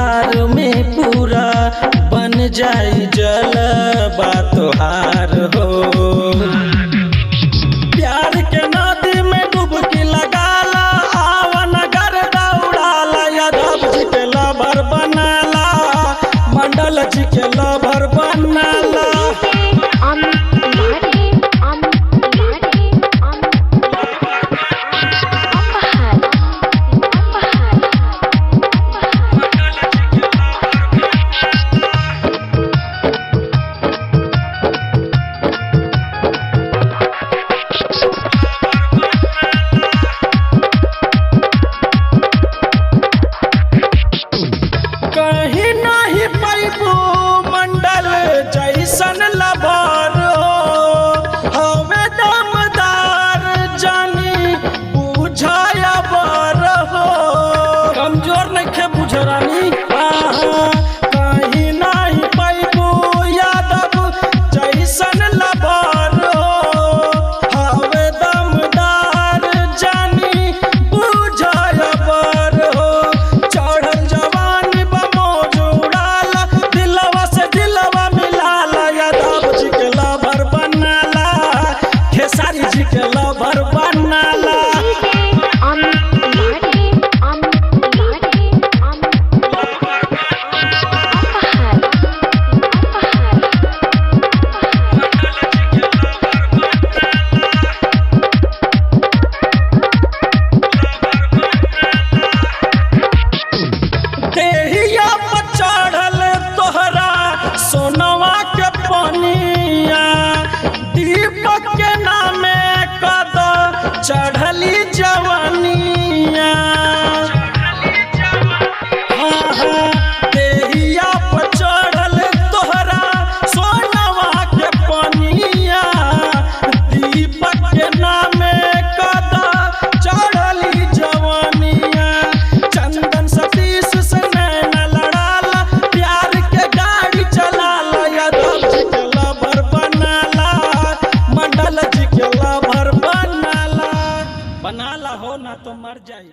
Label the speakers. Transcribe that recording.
Speaker 1: बिहार में पूरा बन जाई जलवा तोहार हो। प्यार के नदी में डुबकी लगाला, आवन गर्दा उड़ाला, यादव जी के लवर बनाला, मंडल जी के लवर बनाला। कहीं नहीं पैबू मंडल जैसन लवर हो, हवे दमदार जानी बुझाया बर हो। कमजोर नहीं बुझरानी, कहीं नहीं पैबू यादव जैसन लवर हो, हवे दमदार जानी बुझाया बर हो। चढ़ल जवान बमोज उड़ाला, दिलवा से दिलवा मिलाला, यादव जी के लवर बनाला, खेसारी जी के लवर बनाला। देहिया पर चढ़ल तोहरा सोनवा के पनिया, दीपक के नामे कद चढ़ली जवानिया। देहिया पर चढ़ल तोहरा सोनवा के पनिया, दीपक के नामे कद चढ़ली जवानिया। चंदन सतीश से नैना लड़ाला, प्यार के गाड़ी चलाला, यादव जी के लवर बनाला, मंडल जी के लवर बनाला। बनाला हो ना तो मर जाई।